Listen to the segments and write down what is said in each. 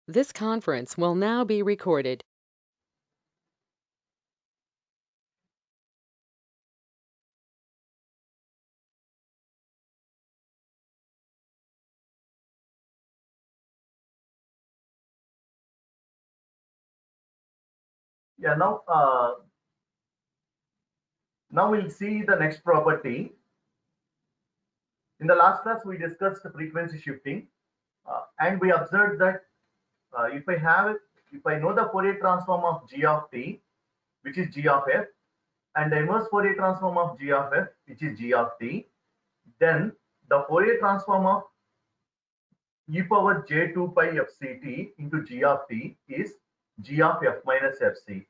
This conference will now be recorded. Yeah, now we'll see the next property. In the last class, we discussed the frequency shifting, and we observed that if I know the Fourier transform of g of t, which is g of f, and the inverse Fourier transform of g of f, which is g of t, then the Fourier transform of e power j2 pi fct into g of t is g of f minus fc.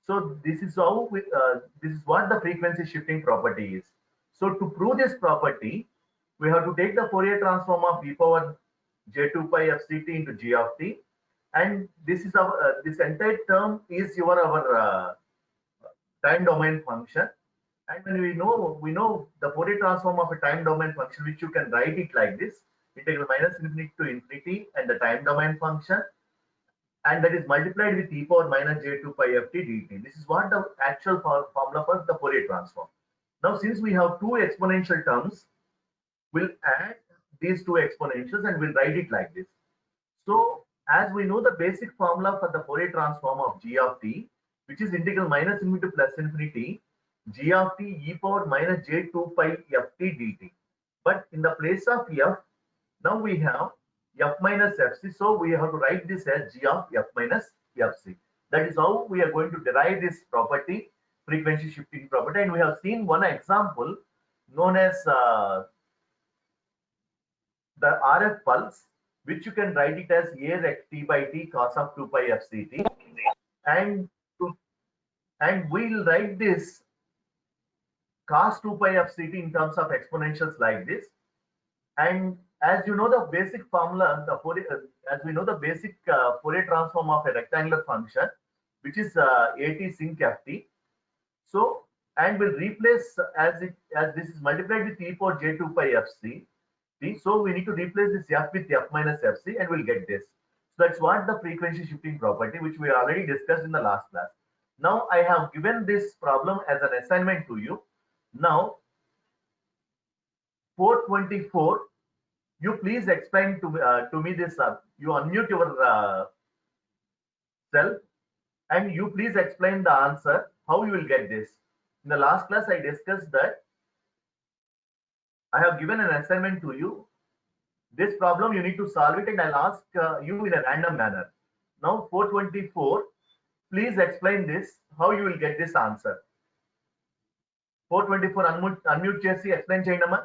So this is what the frequency shifting property is. So to prove this property, we have to take the Fourier transform of e power j2 pi fct into g of t, and this is our this entire term is our time domain function. And when we know the Fourier transform of a time domain function, which you can write it like this: integral minus infinity to infinity and the time domain function, and that is multiplied with e power minus j2 pi ft dt. This is what the actual formula for the Fourier transform. Now, since we have two exponential terms, we'll add these two exponentials and we'll write it like this. So, as we know the basic formula for the Fourier transform of g of t, which is integral minus infinity to plus infinity g of t e power minus j2 pi ft dt. But in the place of f, now we have f minus fc, so we have to write this as g of f minus fc. That is how we are going to derive this property, frequency shifting property. And we have seen one example known as the RF pulse, which you can write it as a rect t by t cos of 2 pi fct, and and we'll write this cos 2 pi fct in terms of exponentials like this. And as you know the basic formula, as we know the basic Fourier transform of a rectangular function, which is at sinc ft. So, and we'll replace as this is multiplied with e power j2 pi fc. So we need to replace this f with f minus fc, and we'll get this. So that's what the frequency shifting property, which we already discussed in the last class. Now I have given this problem as an assignment to you. Now 424, you please explain to me this. You unmute your self, and you please explain the answer, how you will get this. In the last class, I discussed that I have given an assignment to you. This problem you need to solve it, and I'll ask you in a random manner. Now 424, please explain this, how you will get this answer. 424 unmute చేసి explain చేయండి అమ్మా.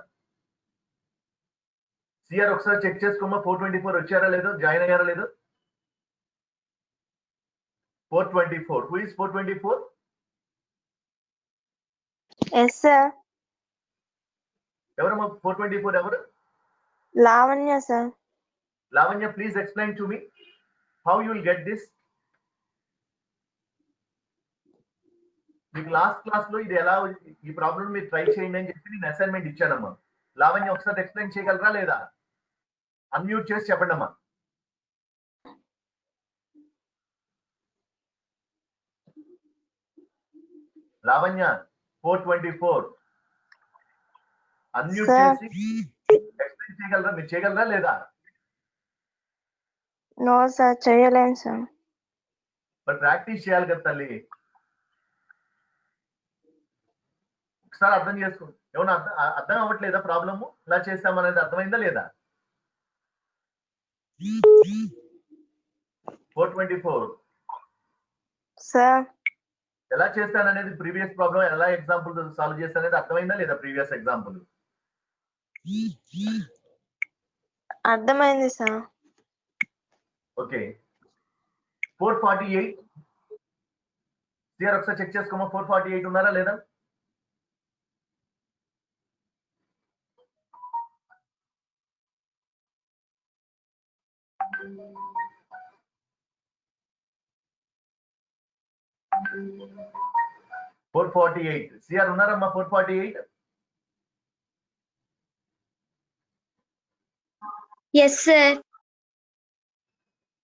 CR ఒకసారి check చేసుకోమ్మా, 424 వచ్చారా లేదో, join అయ్యారా లేదో. 424, who is 424? Yes, sir. ఎవరమ్మా 424? ఎవరు? Lavanya, sir. Lavanya, please explain to me how you will get this. మీకు లాస్ట్ క్లాస్ లో ఇది ఎలా, ఈ ప్రాబ్లం మీరు ట్రై చేయండి అని చెప్పి నేను అసైన్మెంట్ ఇచ్చానమ్మా. లావణ్య ఒకసారి ఎక్స్ప్లెయిన్ చేయగలరా లేదా? అన్మ్యూట్ చేసి చెప్పండి అమ్మా. లావణ్య 424 అన్మ్యూట్ చేసి ఎక్స్ప్లెయిన్ చేయగలరా? మీరు చేయగలరా లేదా? నో సార్, చేయలేను సార్. మరి ప్రాక్టీస్ చేయాలి కదా తల్లి. ఒకసారి అర్థం చేసుకోండి. ఏమన్నా అర్థం అవ్వట్లేదా ప్రాబ్లము? ఇలా చేస్తామనేది అర్థమైందా లేదా? 424 సార్, ఎలా చేస్తాననేది, ప్రీవియస్ ప్రాబ్లం ఎలా ఎగ్జాంపుల్ సాల్వ్ చేస్తాననేది అర్థమైందా లేదా? ప్రీవియస్ ఎగ్జాంపుల్ అర్థమైంది సార్. ఓకే. 448 సిఆర్ ఒకసారి చెక్ చేసుకోమా, 448 ఉన్నారా లేదా? $448 సిఆర్ ఉన్నారమ్మా? 448. Yes, sir.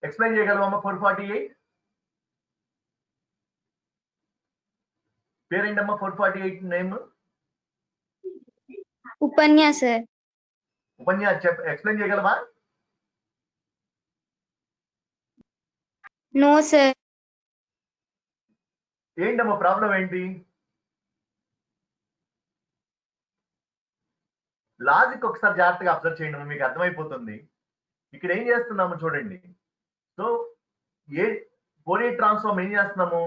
ఎక్స్ప్లెయిన్ చేయగలవమ్మా 448 పేరేంటమ్మా 448 నేమ్ ఉపన్యా సార్. ఎక్స్ప్లెయిన్ చేయగలవా? No sir. ఏంటమ్మా ప్రాబ్లం ఏంటి? లాజిక్ ఒకసారి జాగ్రత్తగా అబ్జర్వ్ చేయండి, మీకు అర్థమైపోతుంది. ఇక్కడ ఏం చేస్తున్నాము చూడండి. సో ఫోరియర్ ట్రాన్స్ఫార్మ్ ఏం చేస్తున్నాము,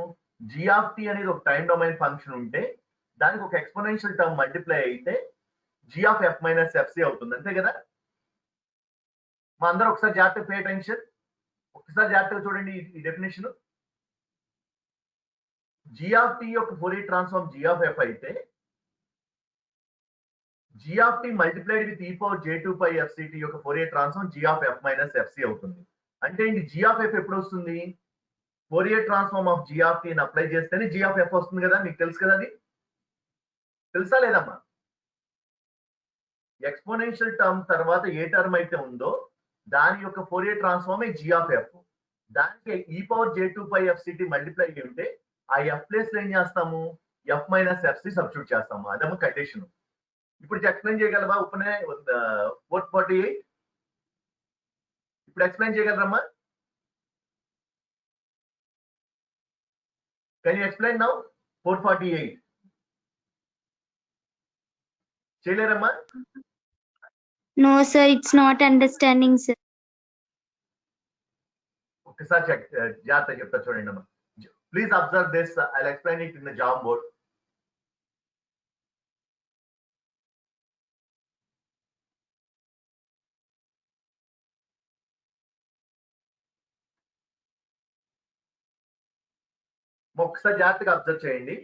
జిఆఫ్టీ అనేది ఒక టైం డొమైన్ ఫంక్షన్ ఉంటే దానికి ఒక ఎక్స్పోనెన్షియల్ టర్మ్ మల్టిప్లై అయితే జిఆఫ్ మైనస్ ఎఫ్సి అవుతుంది, అంతే కదా? మా అందరూ ఒకసారి జాగ్రత్తగా పే అటెన్షన్, ఒకసారి జాగ్రత్తగా చూడండి ఈ డెఫినేషన్. జిఆఫ్టీ యొక్క ఫోరియర్ ట్రాన్స్ఫార్మ్ జిఆఫ్ అయితే జిఆఫ్టీ మల్టిప్లైడ్ విత్ ఈ పవర్ j2 పై ఎఫ్సిటీ యొక్క Fourier transform g of minus FC అవుతుంది. అంటే ఏంటి, జిఆఫ్ ఎప్పుడు వస్తుంది? ఫోరియర్ ట్రాన్స్ఫార్మ్ ఆఫ్ జిఆఫ్టీ అప్లై చేస్తేనే జిఆఫ్ వస్తుంది కదా, మీకు తెలుసు కదా, అది తెలుసా లేదమ్మా? ఎక్స్పోనెన్షియల్ టర్మ్ తర్వాత ఏ టర్మ్ అయితే ఉందో దాని యొక్క ఫోరియర్ ట్రాన్స్ఫార్మ్ జిఆఫ్. దానికి ఈ పవర్ j2 పై ఎఫ్సిటీ మల్టిప్లై ఉంటే ఆ ఎఫ్ ప్లేస్ లో ఏం చేస్తాము, ఎఫ్ మైనస్ ఎఫ్సి సబ్స్టిట్యూట్ చేస్తాము, అదమ్మా కండిషన్. ఇప్పుడు ఎక్స్ప్లెయిన్ చేయగలవా 448? ఇప్పుడు ఎక్స్ప్లెయిన్ చేయగలరమ్మా? Can you explain now 448? చేయలేరమ్మా? No sir, it's not understanding sir. ఒకసారి జాగ్రత్తగా చెప్తా చూడండి అమ్మా. Please observe this, I will explain it in the Jamboard. ఒకసారి జాగ్రత్తగా అబ్జర్వ్ చేయండి.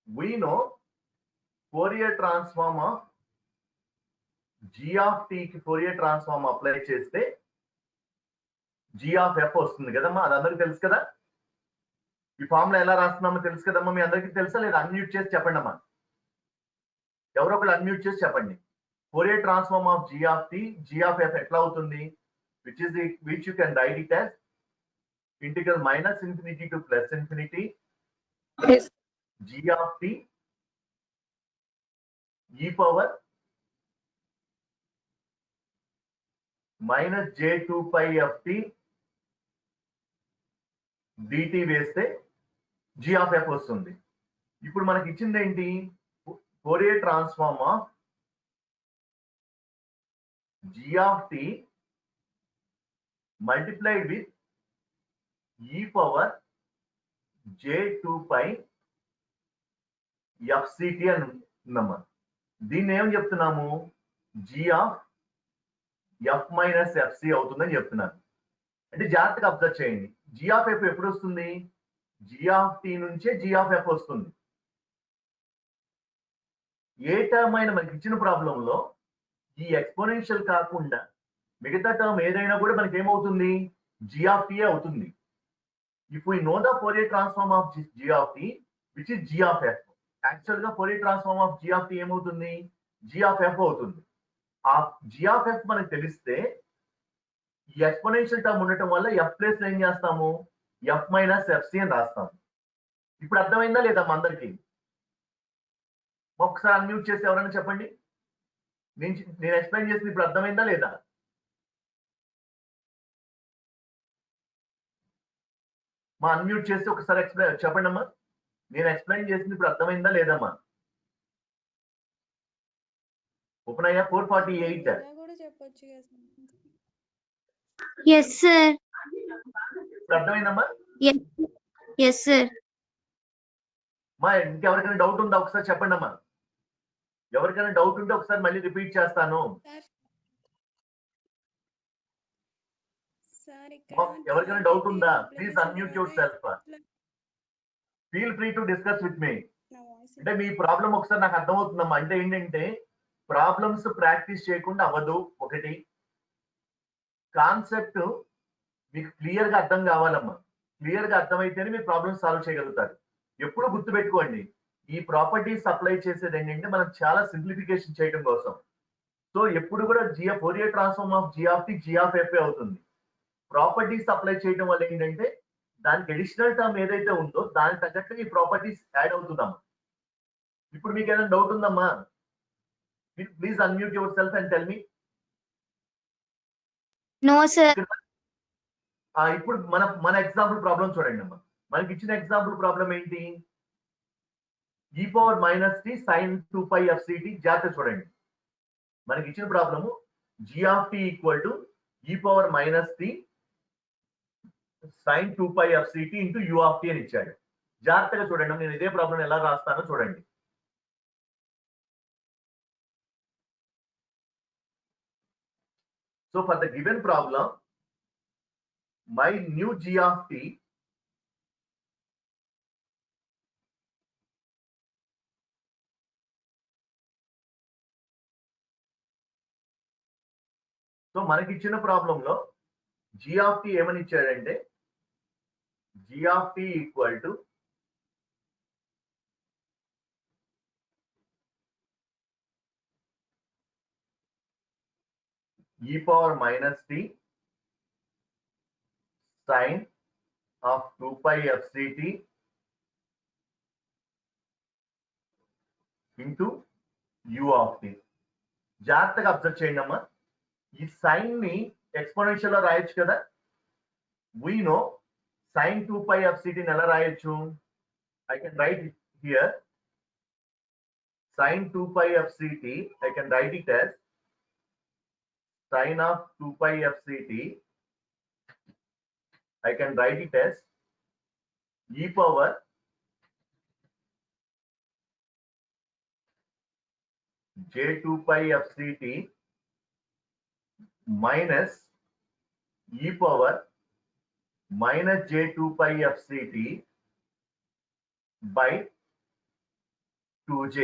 We know Fourier transform of g of t కి Fourier transform అప్లై చేస్తే g of f వస్తుంది కదమ్మా, అది అందరికీ తెలుసు కదా. ఈ ఫార్ములా ఎలా రాస్తున్నామో తెలుసు కదమ్మా, మీ అందరికీ తెలుసా లేదా? అన్మ్యూట్ చేసి చెప్పండి అమ్మా, ఎవరో ఒకరు అన్మ్యూట్ చేసి చెప్పండి. Fourier transform of g of t, g of f ఎట్లా అవుతుంది? which you can write it as integral minus infinity to plus infinity g of t e power minus j2 pi of t dt వేస్తే g of f వస్తుంది. ఇప్పుడు మనకి ఇచ్చింది ఏంటి, Fourier transform of g of t multiplied with e power j2 pi fct అని ఉందమ్మా. దీన్ని ఏం చెప్తున్నాము, g of f minus FC అవుతుందని చెప్తున్నాను. అంటే జాగ్రత్తగా అబ్జర్వ్ చేయండి, g of f ఎప్పుడు వస్తుంది, g of t నుంచే g of f వస్తుంది. ఏ టర్మ్ అయినా మనకి ఇచ్చిన ప్రాబ్లంలో ఈ ఎక్స్పోనెన్షియల్ కాకుండా మిగతా టర్మ్ ఏదైనా కూడా మనకి ఏమవుతుంది, g of t అవుతుంది. If we know the Fourier transform of g of t which is g of f, actual గా Fourier transform of g of t ఏమవుతుంది, g of f అవుతుంది. ఆ g of f మనకు తెలిస్తే ఈ exponential term ఉండటం వల్ల f ప్లేస్ లో ఏం చేస్తాము, f మైనస్ ఎఫ్సి అని రాస్తాము. ఇప్పుడు అర్థమైందా లేదా మా అందరికి? ఒకసారి అన్మ్యూట్ చేసి ఎవరైనా చెప్పండి, నేను ఎక్స్ప్లెయిన్ చేసింది ఇప్పుడు అర్థమైందా లేదా? మా అన్మ్యూట్ చేసి ఒకసారి చెప్పండి అమ్మా, నేను ఎక్స్ప్లెయిన్ చేసింది ఇప్పుడు అర్థమైందా లేదమ్మా? ఓపెన్ అయ్యా 448. Yes sir. ఇప్పుడు అర్థమైందమ్మా? Yes sir. మా ఇంకెవరికైనా డౌట్ ఉందా ఒకసారి చెప్పండి అమ్మా. ఎవరికైనా డౌట్ ఉంటే ఒకసారి మళ్ళీ రిపీట్ చేస్తాను. ఎవరికైనా డౌట్ ఉందా? Please unmute yourself, feel free to discuss with me. అంటే మీ ప్రాబ్లం ఒకసారి నాకు అర్థమవుతుందమ్మా. అంటే ఏంటంటే ప్రాబ్లమ్స్ ప్రాక్టీస్ చేయకుండా అవ్వదు. ఒకటి, కాన్సెప్ట్ మీకు క్లియర్ గా అర్థం కావాలమ్మా. క్లియర్ గా అర్థమైతేనే మీరు ప్రాబ్లమ్స్ సాల్వ్ చేయగలుగుతారు. ఎప్పుడు గుర్తుపెట్టుకోండి, ఈ ప్రాపర్టీస్ అప్లై చేసేది ఏంటంటే మనం చాలా సింప్లిఫికేషన్ చేయడం కోసం. సో ఎప్పుడు కూడా Fourier transform of G of F అవుతుంది. ప్రాపర్టీస్ అప్లై చేయడం వల్ల ఏంటంటే దానికి అడిషనల్ టర్మ్ ఏదైతే ఉందో దానికి తగ్గట్టుగా ఈ ప్రాపర్టీస్ యాడ్ అవుతుందమ్మా. ఇప్పుడు మీకు ఏదైనా డౌట్ ఉందమ్మా? Please unmute yourself and tell me. No, sir. ఇప్పుడు మన ఎగ్జాంపుల్ ప్రాబ్లం చూడండి అమ్మా. మనకి ఇచ్చిన ఎగ్జాంపుల్ ప్రాబ్లం ఏంటి? e power minus t sine 2π fct. జాగ్రత్త చూడండి. మనకి ఇచ్చిన problem g of t equal to e power minus t sine 2π fct into u of t అని ఇచ్చాడు. జాగ్రత్తగా చూడండి. నేను ఇదే ప్రాబ్లం ఎలా రాస్తానో చూడండి. So for the given problem, my new g of t so మనకి ఇచ్చిన ప్రాబ్లంలో g ఆఫ్ t ఏమని ఇచ్చాడంటే g of t equal to e power minus t sine of 2π fct into u of t. జాగ్రత్తగా observe చేయండి అమ్మా. ఈ sign ని ఎక్స్పోనెన్షియల్ లో రాయొచ్చు కదా. we know sin 2π fct ని ఎలా రాయొచ్చు? I can write it here. Sin 2π fct, I can write it as sin of 2π fct. I can write it as e power j2π fct minus e power minus j2π fct by 2j.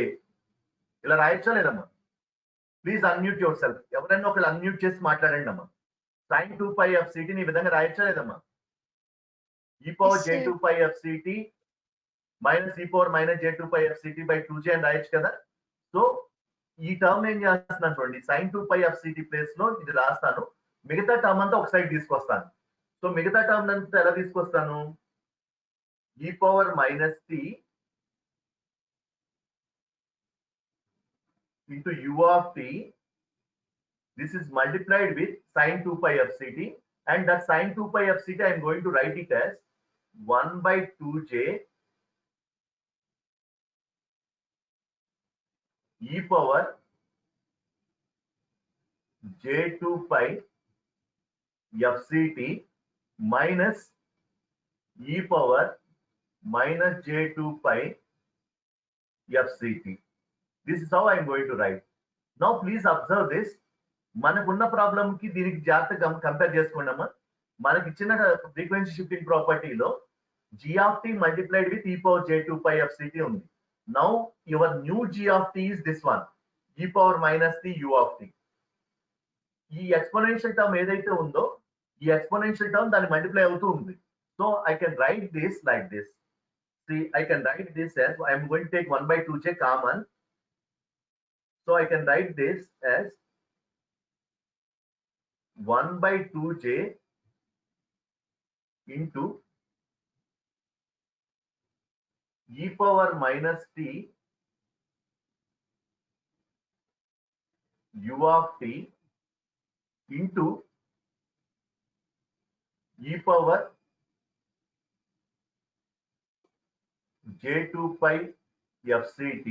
ఇలా రాయొచ్చా లేదమ్మా? Please unmute your self. ఎవరైనా ఒకళ్ళు unmute చేసి మాట్లాడండి అమ్మా. sin 2π fct ని ఈ విధంగా రాయొచ్చా లేదమ్మా? e power j2π fct minus e power minus j2π fct by 2j అని రాయొచ్చు కదా. సో ఈ టర్మ్ ఏం చేస్తున్నాను చూడండి. sin 2π fct ప్లేస్ లో ఇది రాస్తాను. మిగతా టర్మ్ అంతా ఒక సైడ్ తీసుకొస్తాను. సో మిగతా టర్మ్ అంతా ఎలా తీసుకొస్తాను? e power minus t into u of t. This is multiplied with sin 2π fct, and that sin 2π fct I am going to write it as 1 by 2j e power j2π fct minus e power minus j2π fct. This is how I am going to write. Now please observe this. మనకున్న problem కి దీనికి జాగ్రత్తగా compare చేసుకోండి అమ్మా. మనకి ఇచ్చిన frequency shifting ప్రాపర్టీలో g of t multiplied with e power j2π fct ఉంది. Now your new g of t is this one, e power minus t u of t. ఈ ఎక్స్పోనెన్షియల్ టర్మ్ ఏదైతే ఉందో ఈ ఎక్స్పోనెన్షియల్ టర్మ్ దాన్ని multiply అవుతూ ఉంది. So I can write this like this. See, I can write this as, I am going to take 1 by 2j common. So I can write this as 1 by 2j into e power minus t u of t into e power j2π fct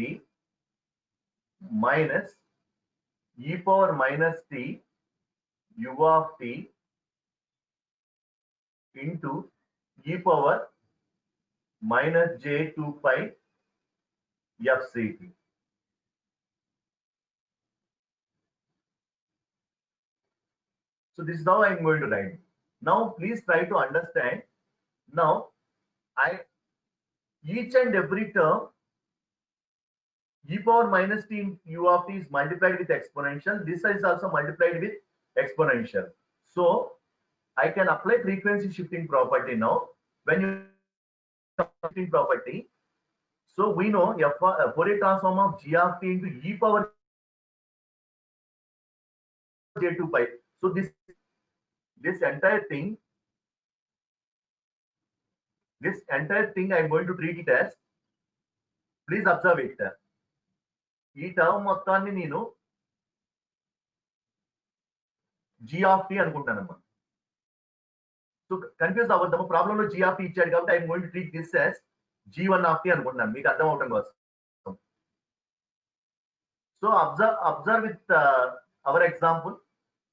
minus e power minus t u of t into e power minus j2π fct. So this is how I am going to write. Now please try to understand. Now each and every term e power minus t u of t is multiplied with exponential. This is also multiplied with exponential. So I can apply frequency shifting property now. When you shifting property, So we know Fourier transform of g of t into e power j2 pi. So this entire thing I'm going to treat it as, please observe it. ఈ term మొత్తాన్ని నేను g of t అనుకుంటానమ్మా. So confuse అవ్వద్దాము, problem లో g of t ఇచ్చాడు కాబట్టి I'm going to treat this as g1 of t అనుకుంటున్నాను, మీకు అర్థం అవటం కోసం. So observe with our example.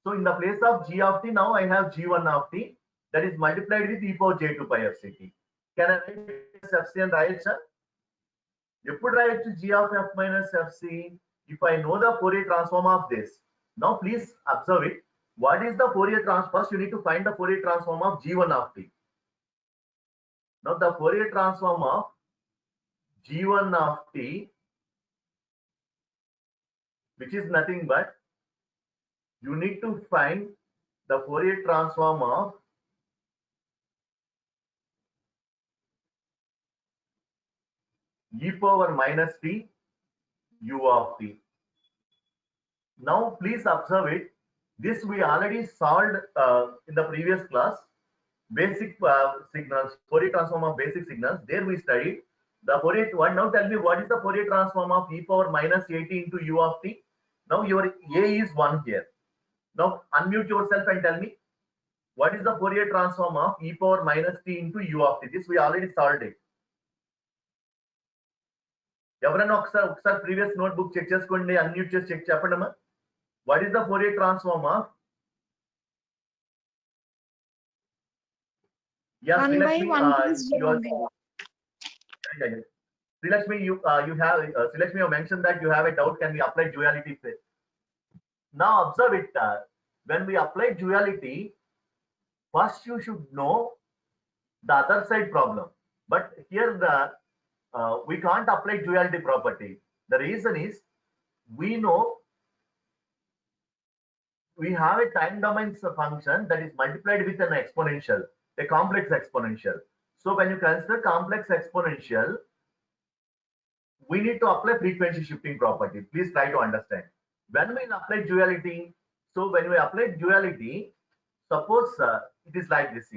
So in the place of g of t, now I have g1 of t that is multiplied with e power j2 pi f ct. Can I write fc and రాయొచ్చా? ఎప్పుడు రాయొచ్చు g of f minus fc? If I know the Fourier transform of this. Now please observe it. What is the Fourier transform? First you need to find the Fourier transform of g1 of t. Now the Fourier transform of g1 of t, which is nothing but you need to find the Fourier transform of e power minus t u of t. Now please observe it. This we already solved in the previous class. Basic signals, Fourier transform of basic signals. There we studied the Fourier one. Now tell me, what is the Fourier transform of e power minus at into u of t? Now your a is 1 here. Now unmute yourself and tell me, what is the Fourier transform of e power minus t into u of t? This we already solved it. ఎవరైనా ఒకసారి previous notebook check చేసుకోండి, unmute చేసి check చెప్పండి అమ్మా. What is the Fourier transform of Srilakshmi, you mentioned that you have a doubt, can we apply duality? Now observe it. When we apply duality, first you should know the other side problem, but here we can't apply duality property. The reason is, we know we have a time domain function that is multiplied with an exponential, a complex exponential. So when you consider complex exponential, we need to apply frequency shifting property. Please try to understand. When we apply duality, so when we apply duality, suppose it is like this.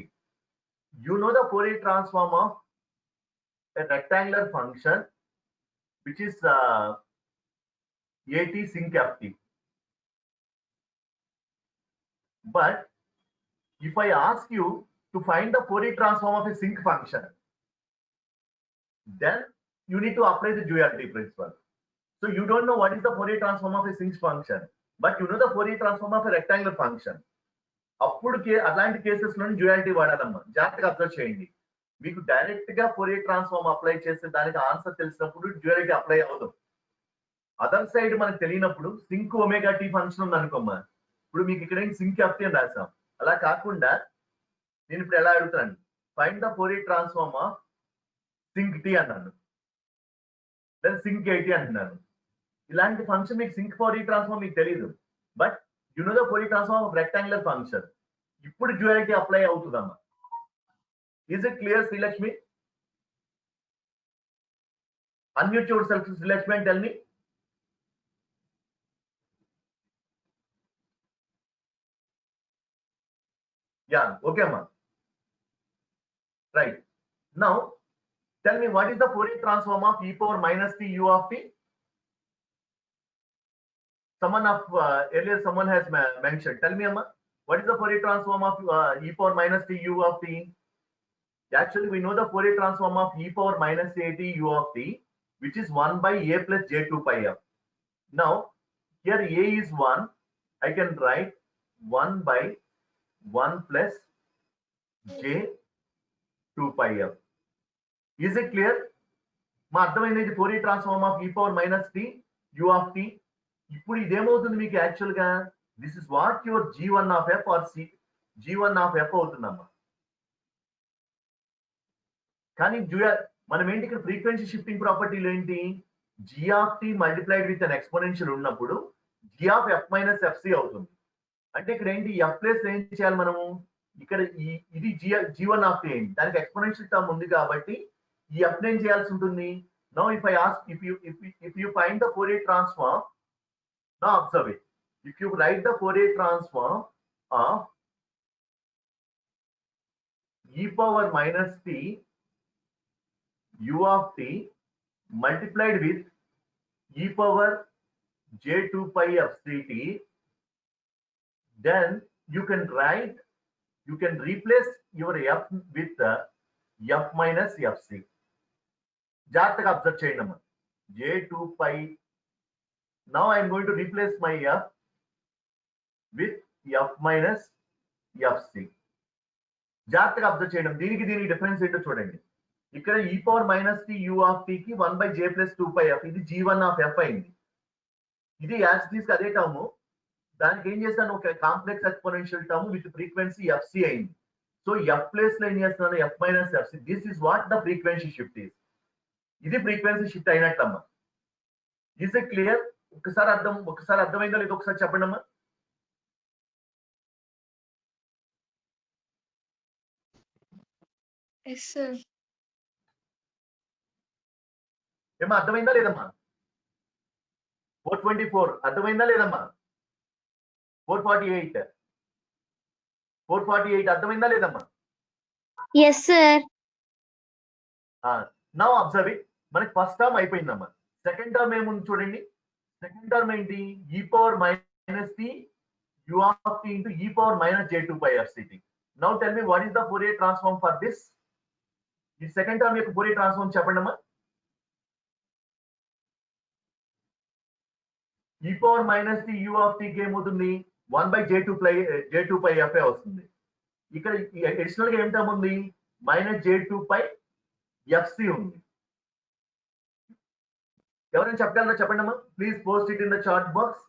You know the Fourier transform of a rectangular function which is at sinc ft. But if I ask you to find the Fourier transform of a sinc function, then you need to apply the duality principle. So you don't know what is the Fourier transform of a sinc function, but you know the Fourier transform of a rectangular function. అప్పుడు అలాంటి cases లో duality వాడాలమ్మా, జాగ్రత్తగా observe చేయండి. మీకు direct గా Fourier transform apply చేస్తే దానికి answer తెలిసినప్పుడు డ్యూయాలిటీ అప్లై అవ్వదు. అదర్ సైడ్ మనకు తెలియనప్పుడు సింక్ ఒమేగా టీ ఫంక్షన్ ఉంది అనుకోమ్మా, ఇప్పుడు మీకు ఇక్కడ సింక్ ఎఫ్టీ అని రాసాం. అలా కాకుండా నేను ఇప్పుడు ఎలా అడుగుతాను, find the Fourier transform of sinc T అన్నాను, లేదా సింక్ ఎయిటీ అంటున్నాను. ఇలాంటి ఫంక్షన్ మీకు సింక్ ఫోరియర్ ట్రాన్స్ఫార్మ్ మీకు తెలియదు, but you know the Fourier transform of rectangular function. ఇప్పుడు డ్యూయాలిటీ అప్లై అవుతుందమ్మా. Is it clear, Srilakshmi? Unmute yourself, Srilakshmi, and tell me. Yeah, okay, ma. Right. Now, tell me, what is the Fourier transform of e power minus t u of t? Someone has mentioned. Tell me, Amma, what is the Fourier transform of e power minus t u of t? Actually, we know the Fourier transform of e power minus at u of t, which is 1 by a plus j2 pi f. Now, here a is 1. I can write 1 by 1 plus j2 pi f. Is it clear? మా అర్థమైంది ఇది Fourier transform of e power minus t u of t. ఇప్పుడు ఇదేమవుతుంది మీకు actual గా, this is what your g1 of f or g1 of f అవుతుందమ్మా. కానీ మనం ఏంటి ఇక్కడ ఫ్రీక్వెన్సీ షిఫ్టింగ్ ప్రాపర్టీలు ఏంటి, g of t multiplied with an exponential ఉన్నప్పుడు g of f minus fc అవుతుంది. అంటే ఇక్కడ ఏంటి, f ప్లేస్ ఏం చేయాలి మనము, ఇక్కడ ఇది g1 of t అయింది, దానికి ఎక్స్పోనెన్షియల్ టర్మ్ ఉంది కాబట్టి ఈ f ఏం చేయాల్సి ఉంటుంది, Now if I ask, if you find the Fourier transform, now observe it. If you write the Fourier transform of e power minus t u of t multiplied with e power j2 pi of ct, then you can replace your f with f minus fc. జాగ్రత్తగా observe చేయండి అమ్మా. j2 pi. Now I am going to replace my f with f minus fc. జాగ్రత్తగా observe చేయండి. దీనికి difference ఏంటో చూడండి. ఇక్కడ e power minus T u of t కి 1 by j plus 2 pi f, ఇది g1 ఆఫ్ f అయింది. ఇది యాజ్ ఇట్ అదే టర్మ్. దానికి ఏం చేస్తాను, ఒక complex exponential term with frequency fc అయింది. సో f ప్లేస్ లో ఏం చేస్తున్నాను, f minus fc. This is what the frequency shift is. ఇది ఫ్రీక్వెన్సీ షిఫ్ట్ అయినట్టమ్మా. Is it clear? ఒకసారి అర్థమైందో లేదో ఒకసారి చెప్పండి అమ్మా. ఏమా అర్థమైందా లేదమ్మా? 424 అర్థమైందా లేదమ్మా? 448 అర్థమైందా లేదమ్మా? Yes, sir. Now observe it. మనకి ఫస్ట్ టర్మ్ అయిపోయిందమ్మా. సెకండ్ టర్మ్ ఏముంది చూడండి. సెకండ్ టర్మ్ ఏంటి, e power minus T u of t into e power minus j2 pi fct. Now tell me what is the Fourier transform for this? ఈ second term యొక్క Fourier transform చెప్పండి అమ్మా. e power minus t u of t కి ఏమవుతుంది, 1 by j2 pi f వస్తుంది. ఇక్కడ additional గా ఏం టర్మ్ ఉంది, మైనస్ j2 pi fc ఉంది. ఎవరైనా చెప్పగలరా చెప్పండి అమ్మా. Please post it in the chat box.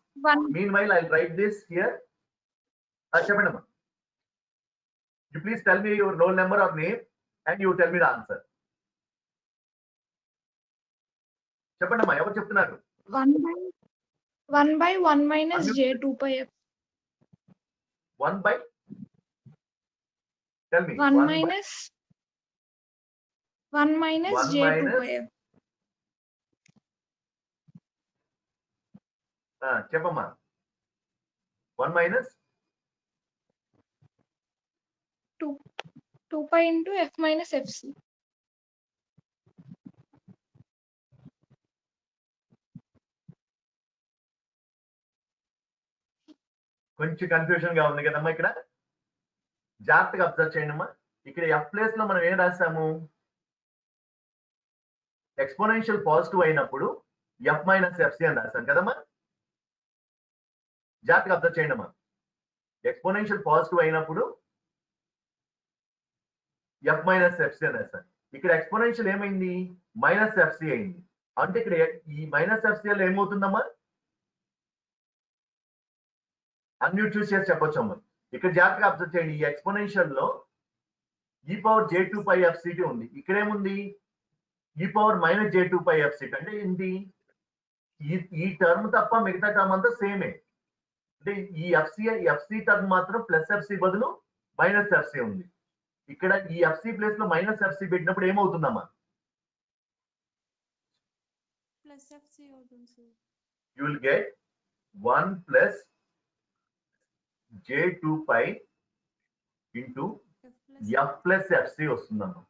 Meanwhile, I'll write this here. చెప్పండి అమ్మా. You please tell me your roll number or name and you tell me the answer. చెప్పండి అమ్మా, ఎవరు చెప్తున్నారు? 1 by 1 minus j2 pi f. 1 by, tell me. 1 minus j2 pi f. చెప్పమ్మా. 1 minus 2 pi into f minus fc. కొంచెం confusion గా ఉంది కదమ్మా. ఇక్కడ జాగ్రత్తగా అబ్జర్వ్ చేయండి అమ్మా. ఇక్కడ ఎఫ్ ప్లేస్ లో మనం ఏం రాసాము, ఎక్స్పోనెన్షియల్ పాజిటివ్ అయినప్పుడు ఎఫ్ మైనస్ ఎఫ్సి అని రాసాం కదమ్మా. జాగ్రత్తగా అబ్జర్వ్ చేయండి అమ్మా. ఎక్స్పోనెన్షియల్ పాజిటివ్ అయినప్పుడు ఎఫ్ మైనస్ ఎఫ్సి అని రాసాం. ఇక్కడ ఎక్స్పోనెన్షియల్ ఏమైంది, మైనస్ ఎఫ్సి అయింది. అంటే ఇక్కడ ఈ మైనస్ ఎఫ్సి లో ఏమవుతుందమ్మా, అన్మ్యూట్ చూస్ చేసి చెప్పొచ్చు అమ్మా. ఇక్కడ జాగ్రత్తగా అబ్జర్వ్ చేయండి. ఈ ఎక్స్పోనెన్షియల్ లో e power j2 pi fct ఉంది. ఇక్కడ ఏముంది, e power minus j2 pi fct. అంటే ఏంటి, ఈ టర్మ్ తప్ప మిగతా టర్మ్ అంతా సేమే. అంటే ఈ fc టర్మ్ మాత్రం ప్లస్ fc బదులు మైనస్ fc ఉంది. ఇక్కడ ఈ fc ప్లేస్ లో మైనస్ fc పెట్టినప్పుడు ఏమవుతుందమ్మా, ప్లస్ fc అవుతుంది sir. you will get 1 plus j2 pi into f plus fc వస్తుందమ్మా.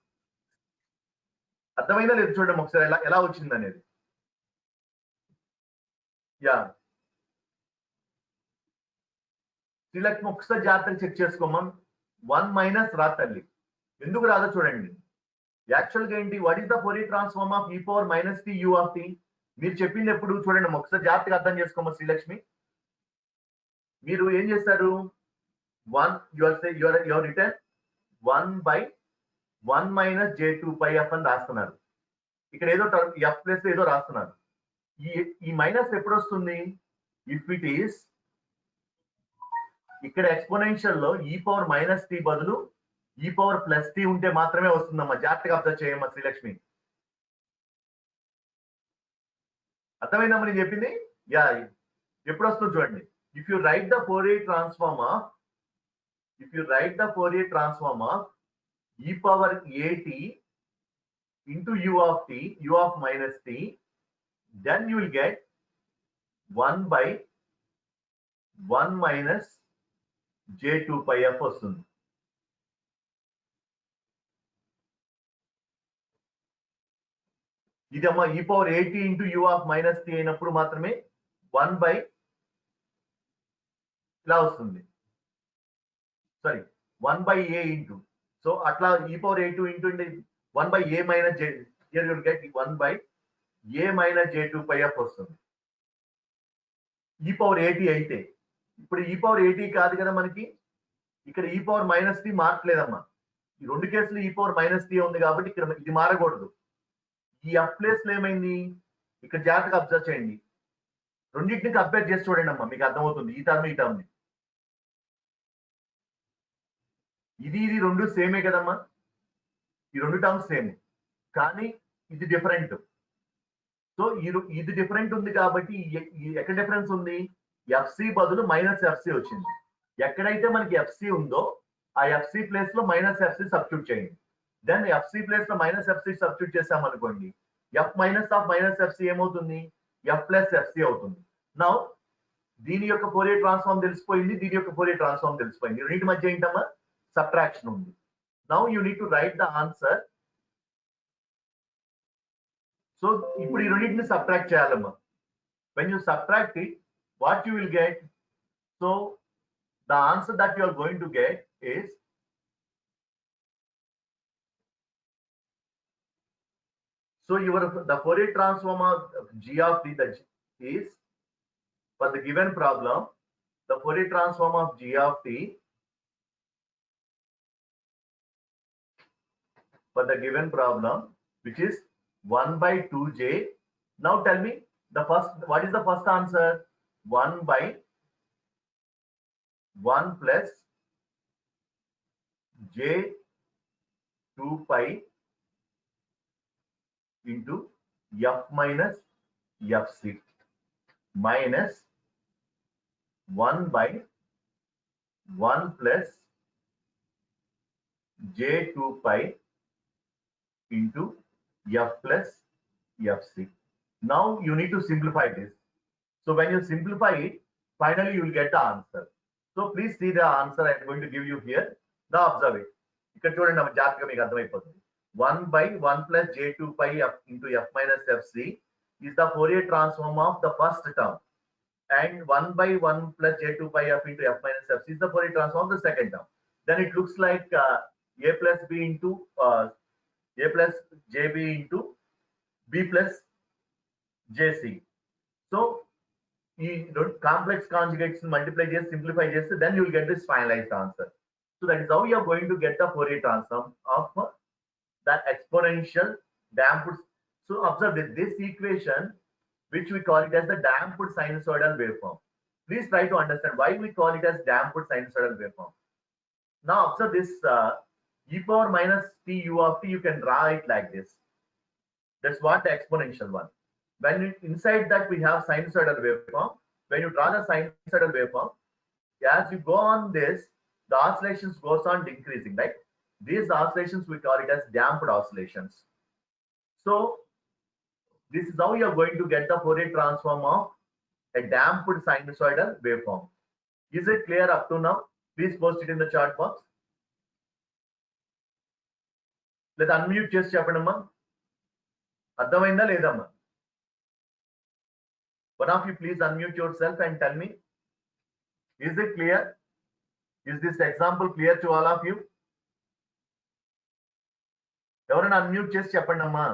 అర్థమైందా లేదు చూడండి ఒకసారి ఎలా వచ్చింది అనేది. యా శ్రీలక్ష్మి ఒకసారి జాగ్రత్తగా చెక్ చేసుకోమా. 1 మైనస్ రా తల్లి, ఎందుకు రాదో చూడండి. యాక్చువల్ గా ఏంటి, what is the Fourier transform of e power minus T u of t? మీరు చెప్పింది ఎప్పుడు చూడండి ఒకసారి జాగ్రత్తగా అర్థం చేసుకోమా శ్రీలక్ష్మి. మీరు ఏం చేస్తారు, 1 your return 1 by 1 minus j2 pi f అని రాస్తున్నారు. ఇక్కడ ఏదో f ప్లేస్ ఏదో రాస్తున్నారు. ఈ మైనస్ ఎప్పుడు వస్తుంది, ఇఫ్ ఇట్ ఈస్ ఇక్కడ ఎక్స్పోనెన్షియల్ లో e పవర్ మైనస్ టీ బదులు e పవర్ ప్లస్ టీ ఉంటే మాత్రమే వస్తుందమ్మా. జాగ్రత్తగా అబ్జర్వ్ చేయమ్మా శ్రీలక్ష్మి. అర్థమైందమ్మా నేను చెప్పింది? యా ఎప్పుడు వస్తుంది చూడండి. If you write the Fourier transform of e power at into u of t, u of minus t, then you will get 1 by 1 minus j2 pi f వస్తుంది. ఇదమ్మా e power at into u of minus t అయినప్పుడు మాత్రమే 1 by ఇలా వస్తుంది. Sorry 1 by a into, so అట్లా e power a2 into 1 by a minus j, here you will get 1 by a minus j2 pi f వస్తుంది. e power at అయితే ఇప్పుడు e power at కాదు కదా మనకి, ఇక్కడ e పవర్ మైనస్ t మార్చలేదమ్మా. ఈ రెండు కేసులు e పవర్ మైనస్ t ఉంది కాబట్టి ఇక్కడ ఇది మారకూడదు. ఈ f ప్లేస్ లో ఏమైంది, ఇక్కడ జాగ్రత్తగా అబ్జర్వ్ చేయండి, రెండింటిని కంపేర్ చేసి చూడండి అమ్మా, మీకు అర్థమవుతుంది. ఈ టర్మ్ ఈ టర్మ్ ఇది రెండు సేమే కదమ్మా, ఈ రెండు టర్మ్స్ సేమ్, కానీ ఇది డిఫరెంట్. సో ఇది డిఫరెంట్ ఉంది కాబట్టి ఎక్కడ డిఫరెన్స్ ఉంది, ఎఫ్సి బదులు మైనస్ ఎఫ్సి వచ్చింది. ఎక్కడైతే మనకి ఎఫ్సి ఉందో ఆ ఎఫ్సి ప్లేస్ లో మైనస్ ఎఫ్సి సబ్స్టిట్యూట్ చేయండి. దెన్ ఎఫ్సి ప్లేస్ లో మైనస్ ఎఫ్సి సబ్స్టిట్యూట్ చేసాం అనుకోండి, F minus of minus FC ఏమవుతుంది, ఎఫ్ ప్లస్ ఎఫ్సి అవుతుంది. నౌ దీని యొక్క ఫోరియర్ ట్రాన్స్ఫార్మ్ తెలిసిపోయింది, దీని యొక్క ఫోరియర్ ట్రాన్స్ఫార్మ్ తెలిసిపోయింది. రెండింటి మధ్య ఏంటమ్మా, సబ్ట్రాక్షన్ ఉంది. Now you need to write the answer. So ఇప్పుడు ఈ రెండింటిని సబ్ట్రాక్ట్ చేయాలమ్మా. When you subtract it, what you will get, so the answer that you are going to get is the Fourier transform of g of t that is for the given problem, the Fourier transform of g of t for the given problem, which is 1 by 2j. Now tell me the first, what is the first answer? 1 by 1 plus j2 pi into f minus fc minus 1 by 1 plus j2 pi into f plus fc. Now you need to simplify this. So when you simplify it, finally you will get the answer. So please see the answer I am going to give you here. Now observe it. ఇక్కడ చూడండి అమ్మ, జాగ్రత్తగా మీకు అర్థమైపోతుంది. 1 by 1 plus j2 pi f into f minus fc is the Fourier transform of the first term, and 1 by 1 plus j2 pi f into f minus fc is the Fourier transform of the second term. Then it looks like a plus b into a plus jb into b plus jc. So ఈ complex conjugates multiply చేసి simplify చేస్తే then you will get this finalized answer. So that is how you are going to get the Fourier transform of the exponential damped. So observe this equation which we call it as the damped sinusoidal waveform. Please try to understand why we call it as damped sinusoidal waveform. Now observe this e power minus t u of t, you can draw it like this. That's what the exponential one. When inside that we have sinusoidal waveform, when you draw the sinusoidal waveform, as you go on this, the oscillations goes on decreasing, right? These oscillations we call it as damped oscillations. So this is how you are going to get the Fourier transform of a damped sinusoidal waveform. Is it clear up to now? Please post it in the chat box. Let's unmute చేసి చెప్పండి అమ్మా, అర్థమైందా లేదమ్మా? One of you please unmute yourself and tell me, is it clear? Is this example clear to all of you? ఎవరైనా unmute చేసి చెప్పండి అమ్మా.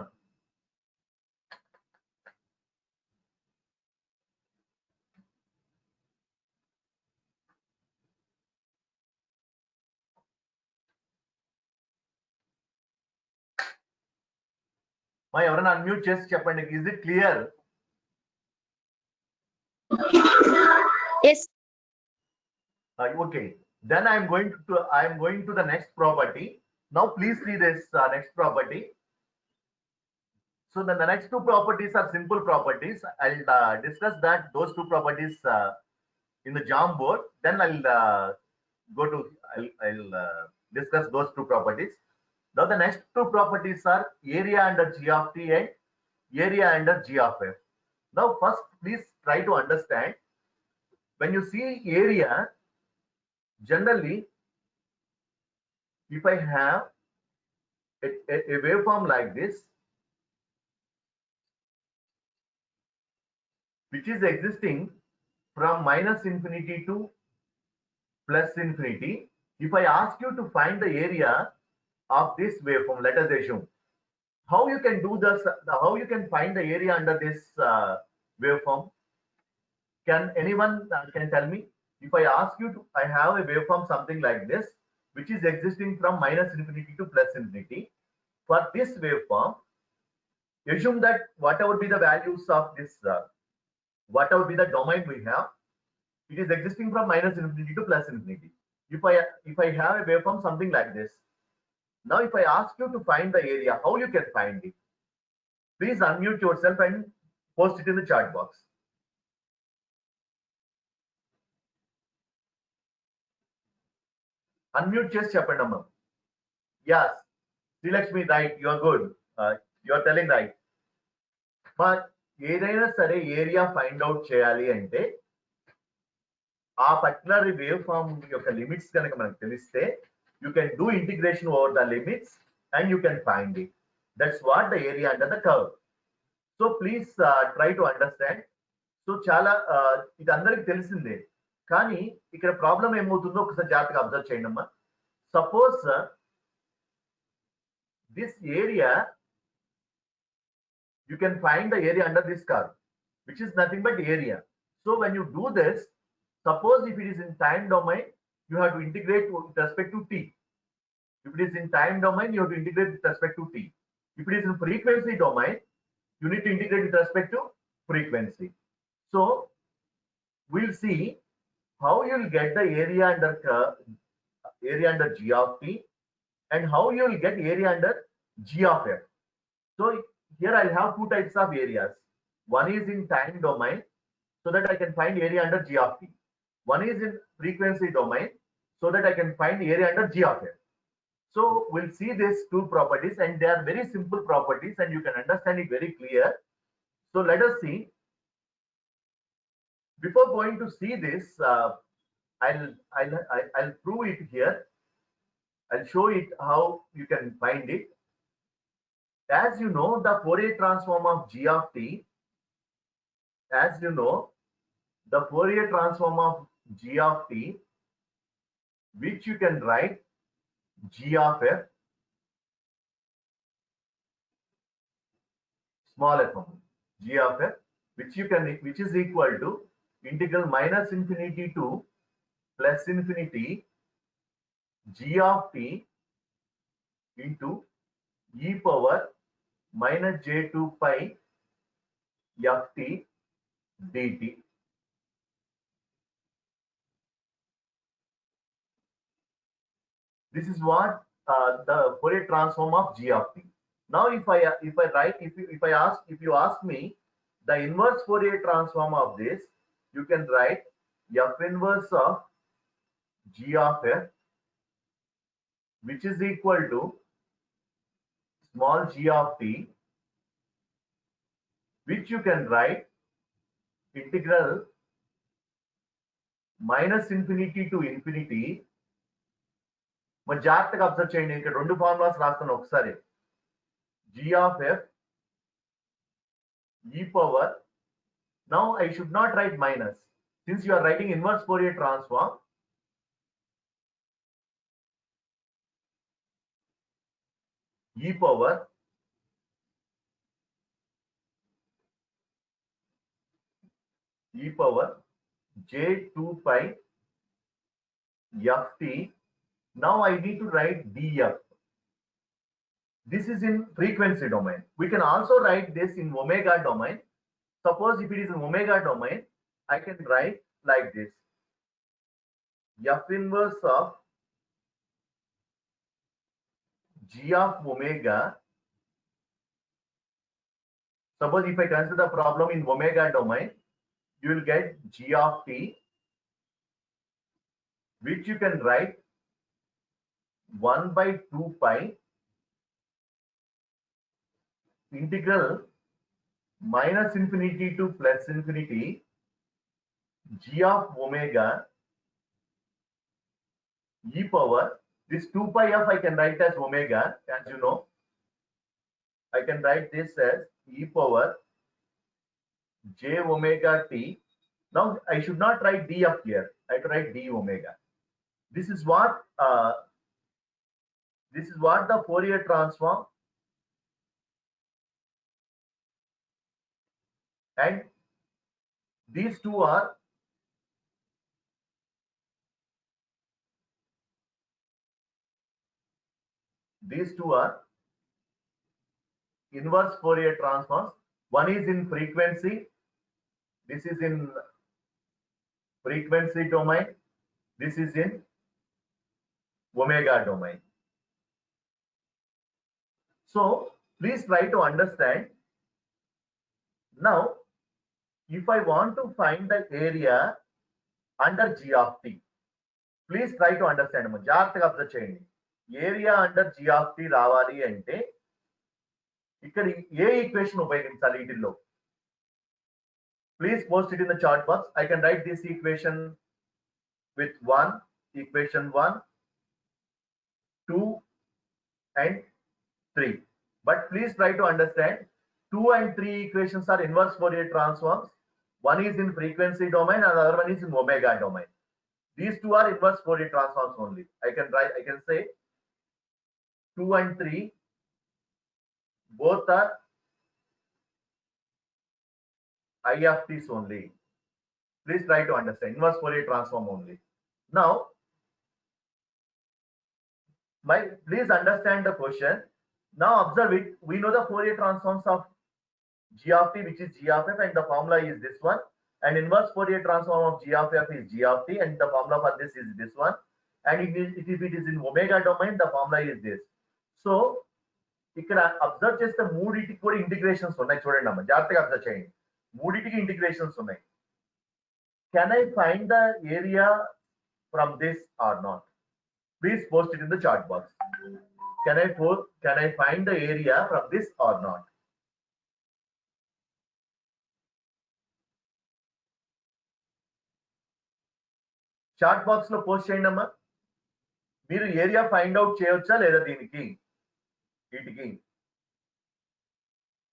మా ఎవరైనా unmute చేసి చెప్పండి, is it clear? Yes. Okay, then I am going to the next property. Now please see this next property. So then the next two properties are simple properties. I'll discuss those two properties in the JAM board. Then I'll discuss those two properties. Now the next two properties are area under G of t and area under G of f. Now first please try to understand, when you see area, generally if I have a waveform like this, which is existing from minus infinity to plus infinity, if I ask you to find the area of this waveform, let us assume, how you can do this, how you can find the area under this waveform? Can anyone can tell me? If I ask you to, I have a waveform something like this, which is existing from minus infinity to plus infinity. For this waveform, assume that whatever be the values of this, whatever be the domain we have, it is existing from minus infinity to plus infinity. If I have a waveform something like this, now if I ask you to find the area, how you can find it? Please unmute yourself and post it in the chat box. Unmute just చెప్పండమ్మా. Yes, Srilakshmi, right, you are good. You are telling right. But ఏదైనా సరే area find out చేయాలి అంటే ఆ particular wave form యొక్క limits కనుక మనకు తెలిస్తే, you can do integration over the limits and you can find it. That's what the area under the curve. So please try to understand. So చాలా ఇది అందరికి తెలిసిందే, కానీ ఇక్కడ ప్రాబ్లం ఏమవుతుందో ఒకసారి జాగ్రత్తగా అబ్జర్వ్ చేయండి అమ్మా. Suppose this area, you can find the area under this curve, which is nothing but area. So when you do this, suppose if it is in time domain, you have to integrate with respect to t. If it is in time domain, you have to integrate with respect to t. If it is in frequency domain, you need to integrate with respect to frequency. So we'll see how you'll get the area under G of t and how you'll get area under G of f. So here I'll have two types of areas. One is in time domain, so that I can find area under G of t. One is in frequency domain, so that I can find area under G of f. So we'll see these two properties, and they are very simple properties and you can understand it very clear. So let us see. Before going to see this, I'll prove it here. I'll show it how you can find it. As you know, the Fourier transform of G of t, as you know, the Fourier transform of G of t, which you can write G of f, small f, G of f, which is equal to integral minus infinity to plus infinity G of t into e power minus j2 pi ft dt. This is what the Fourier transform of G of t. Now if you ask me the inverse Fourier transform of this, you can write f inverse of G of f, which is equal to small g of t, which you can write integral minus infinity to infinity. మరి జాగ్రత్తగా observe చేయండి, ఇక్కడ రెండు formulas రాస్తాను ఒకసారి. G of f e power, now I should not write minus, since you are writing inverse Fourier transform. E power j2 pi ft. Now I need to write df. This is in frequency domain. We can also write this in omega domain. Suppose if it is in omega domain, I can write like this: f inverse of g of omega. Suppose if I consider the problem in omega domain, you will get G of t, which you can write 1 by 2 pi integral minus infinity to plus infinity g of omega e power this 2 pi f I can write as omega, as you know. I can write this as e power j omega t. Now I should not write d up here. I have to write d omega. This is what the Fourier transform, and these two are inverse Fourier transforms. One is in frequency. This is in frequency domain. This is in omega domain. So please try to understand. Now, if I want to find the area under g of t, please try to understand. జాగ్రత్తగా observe చేయండి. Area under g of t రావాలి అంటే ఇక్కడ ఏ equation ఉపయోగించాలి వీటిల్లో? Please post it in the chart box. I can write this equation with equation 1, 2 and 3. But please try to understand 2 and 3 equations are inverse Fourier transforms. One is in frequency domain and the other one is in omega domain. These two are inverse Fourier transforms only. I can say 2 and 3 both are I of t's only. Please try to understand inverse Fourier transform only. Now, please understand the question. Now observe it. We know the Fourier transforms of g of t, which is g of f, and the formula is this one. And inverse Fourier transform of g of f is g of t, and the formula for this is this one. And if it is in omega domain, the formula is this. So, ఇక్కడ observe చేస్తే మూడింటికి కూడా integrations ఉన్నాయి. చూడండి అమ్మ, జాగ్రత్తగా observe చేయండి. మూడింటికి ఇంటిగ్రేషన్స్ ఉన్నాయి. Can I find the area from this or not? Please post it in the chat box. Can I find the area from this or not? Chat box లో పోస్ట్ చేయండి అమ్మా. మీరు ఏరియా ఫైండ్ అవుట్ చేయొచ్చా లేదా వీటికి?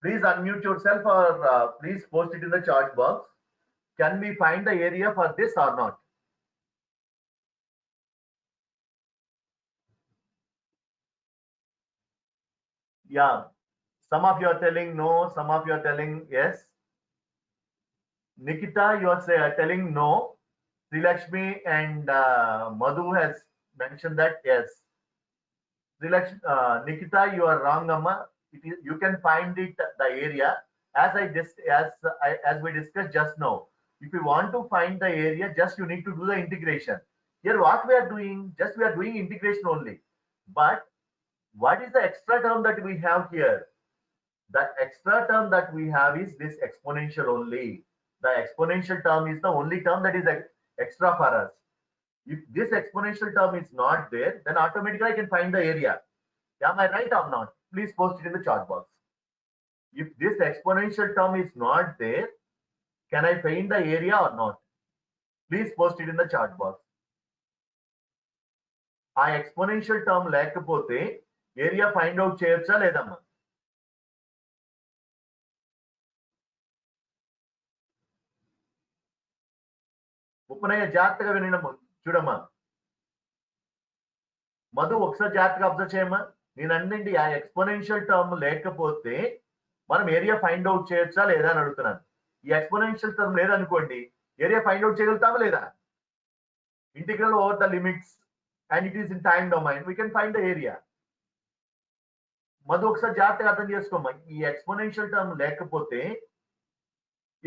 Please unmute yourself or please post it in the chat box. Can we find the area for this or not? Yeah, some of you are telling no, some of you are telling yes. Nikita, you are telling no. Srilakshmi and Madhu has mentioned that yes. Nikita, you are wrong, Amma. You can find it the area as we discussed just now. If you want to find the area, just you need to do the integration. Here, what we are doing, we are doing integration only. But what is the extra term that we have here? The extra term that we have is this exponential only. The exponential term is the only term that is extra for us. If this exponential term is not there, then automatically I can find the area. Am I right or not? Please post it in the chat box. If this exponential term is not there, can I find the area or not? Please post it in the chat box. ఆ exponential term లేకపోతే area find out చేయొచ్చా లేదమ్మా? ఉపనయ జాగ్రత్తగా వినడము చూడమ్మా. మధు ఒకసారి జాగ్రత్తగా observe చేయమ్మా. నేను అన్నింటి ఆ ఎక్స్పోనెన్షియల్ టర్మ్ లేకపోతే మనం ఏరియా ఫైండ్ అవుట్ చేయొచ్చా లేదా అని అడుగుతున్నాను. ఈ ఎక్స్పోనెన్షియల్ టర్మ్ లేదనుకోండి, ఏరియా ఫైండ్ అవుట్ చేయగలుగుతామా లేదా? Integral over the limits and it is in time domain, we can find the area. Madhu ఒకసారి జాగ్రత్తగా అర్థం చేసుకోమ్మా. ఈ ఎక్స్పోనెన్షియల్ టర్మ్ లేకపోతే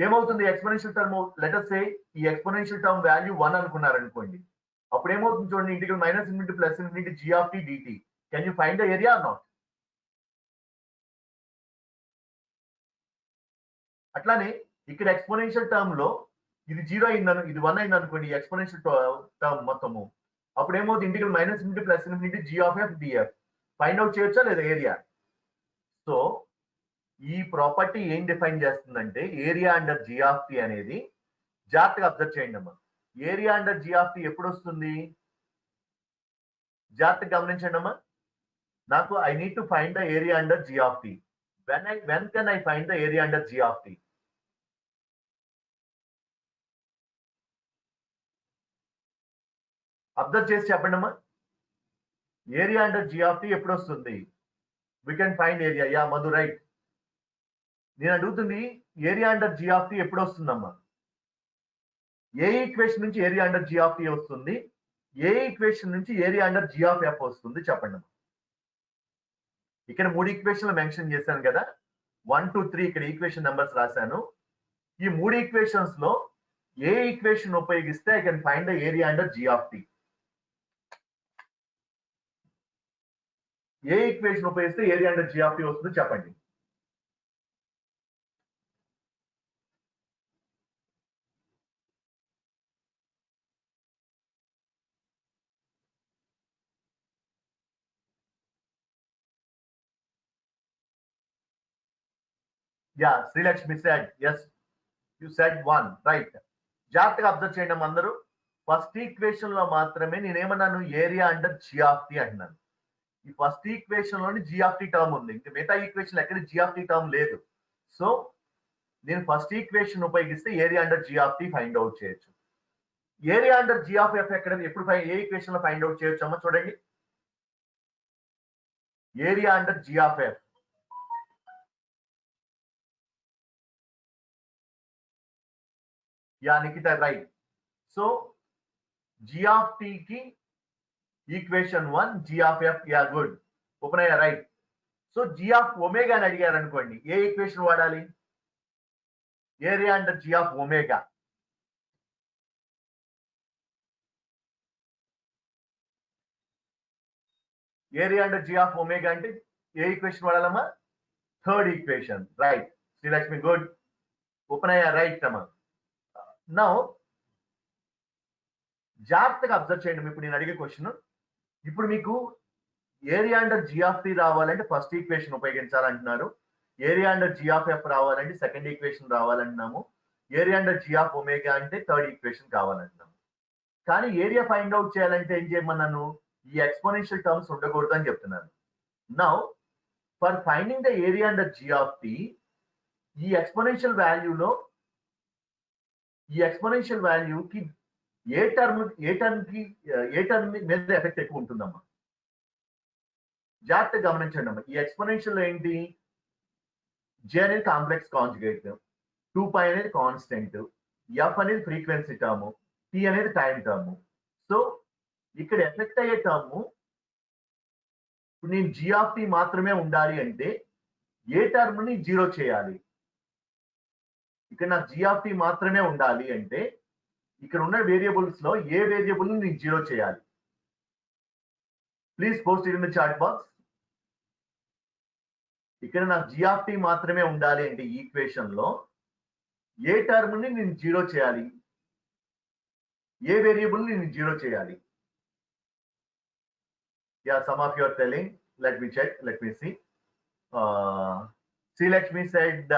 ఏమవుతుంది? Exponential term let us say ఈ ఎక్స్పోనెన్షియల్ టర్మ్ వాల్యూ 1 అనుకున్నారు అనుకోండి. అప్పుడు ఏమవుతుంది చూడండి, integral minus infinity plus infinity g of t dt. Can you find the area or not? అట్లానే ఇక్కడ ఎక్స్పోనెన్షియల్ టర్మ్ లో ఇది 0 అయిందని, ఇది 1 అయింది అనుకోండి, ఈ ఎక్స్పోనెన్షియల్ టర్మ్ మొత్తము. అప్పుడు ఏమవుతుంది? Integral minus infinity plus infinity g of f df. Find out చేయొచ్చా లేదా ఏరియా? సో ఈ ప్రాపర్టీ ఏం డిఫైన్ చేస్తుందంటే area under G of T అనేది, జాగ్రత్తగా అబ్జర్వ్ చేయండి అమ్మా, area under G of T ఎప్పుడు వస్తుంది? జాగ్రత్తగా గమనించండి అమ్మా. నాకు I need to find the area under G of T. when can I find the area under G of t? Observe చేసి చెప్పండి అమ్మా, area under G of t ఎప్పుడు వస్తుంది? We can find area. Yeah Madhu right. నేను అడుగుతుంది area under G of t ఎప్పుడు వస్తుందమ్మా? ఏ equation నుంచి area under G of t వస్తుంది? ఏ ఈక్వేషన్ నుంచి area under G of f వస్తుంది చెప్పండి అమ్మా. ఇక్కడ 3 ఈక్వేషన్లు మెన్షన్ చేశాను కదా, 1 2 3 ఇక్కడ ఈక్వేషన్ నెంబర్స్ రాశాను. ఈ 3 ఈక్వేషన్స్ లో ఏ ఈక్వేషన్ ఉపయోగిస్తే I can find the area under G of t? ఏ ఈక్వేషన్ ఉపయోగిస్తే area under G of t వస్తుంది చెప్పండి. Yeah Srilakshmi said yes, you said 1 రైట్. జాగ్రత్తగా అబ్జర్వ్ చేయండి అమ్మా అందరూ. ఫస్ట్ ఈక్వేషన్ లో మాత్రమే నేనేమన్నాను? Area under G of t అంటున్నాను. ఈ ఫస్ట్ ఈక్వేషన్ లోని G of t టర్మ్ ఉంది, ఇంకా మిగతా ఈక్వేషన్ ఎక్కడ G of t టర్మ్ లేదు. సో నేను ఫస్ట్ ఈక్వేషన్ ఉపయోగిస్తే area under G of t find out చేయొచ్చు. Area under G of f ఎక్కడ ఎప్పుడు ఏ ఈక్వేషన్ లో ఫైండ్ అవుట్ చేయొచ్చు అమ్మా చూడండి. Area under G of f, yeah Nikhita right. So G of t కి equation 1 G of f, yeah good. Upanaya right. So G of omega అని అడిగారు అనుకోండి, ఏ ఈక్వేషన్ వాడాలి? Area under G of omega. Area under G of omega అంటే ఏ equation వాడాలమ్మా? Third equation right. Srilakshmi good. Upanaya right అమ్మా. Now జాగ్రత్తగా అబ్జర్వ్ చేయండి. ఇప్పుడు నేను అడిగే క్వశ్చన్, ఇప్పుడు మీకు area under G of t రావాలంటే ఫస్ట్ ఈక్వేషన్ ఉపయోగించాలంటున్నారు. Area under G of f రావాలంటే సెకండ్ ఈక్వేషన్ రావాలంటున్నాము. Area under G of omega అంటే థర్డ్ ఈక్వేషన్ కావాలంటున్నాము. కానీ ఏరియా ఫైండ్ అవుట్ చేయాలంటే ఏం చేయమన్నాను? ఈ ఎక్స్పోనెన్షియల్ టర్మ్స్ ఉండకూడదు అని చెప్తున్నాను. Now for finding the area under G of t, ఈ ఎక్స్పోనెన్షియల్ వాల్యూకి ఏ టర్మ్ మీద ఎఫెక్ట్ ఎక్కువ ఉంటుందమ్మా? జాగ్రత్తగా గమనించండి అమ్మా. ఈ ఎక్స్పోనెన్షియల్ ఏంటి? J అనేది కాంప్లెక్స్ కాంజుగేట్, 2π అనేది కాన్స్టెంట్, f అనేది ఫ్రీక్వెన్సీ టర్మ్, t అనేది టైం టర్మ్. సో ఇక్కడ ఎఫెక్ట్ అయ్యే టర్మ్ ఇప్పుడు నేను G of t మాత్రమే ఉండాలి అంటే ఏ టర్మ్ ని జీరో చేయాలి? ఇక్కడ నాకు G of t మాత్రమే ఉండాలి అంటే ఇక్కడ ఉన్న వేరియబుల్స్ లో ఏ వేరియబుల్ ని నేను జీరో చేయాలి? Please post it in the chat box. ఇక్కడ నాకు G of t మాత్రమే ఉండాలి అంటే ఈక్వేషన్ లో ఏ టర్మ్ ని నేను జీరో చేయాలి? ఏ వేరియబుల్ ని నేను జీరో చేయాలి? Yeah some of you are telling. Let me check, let me see. Srilakshmi said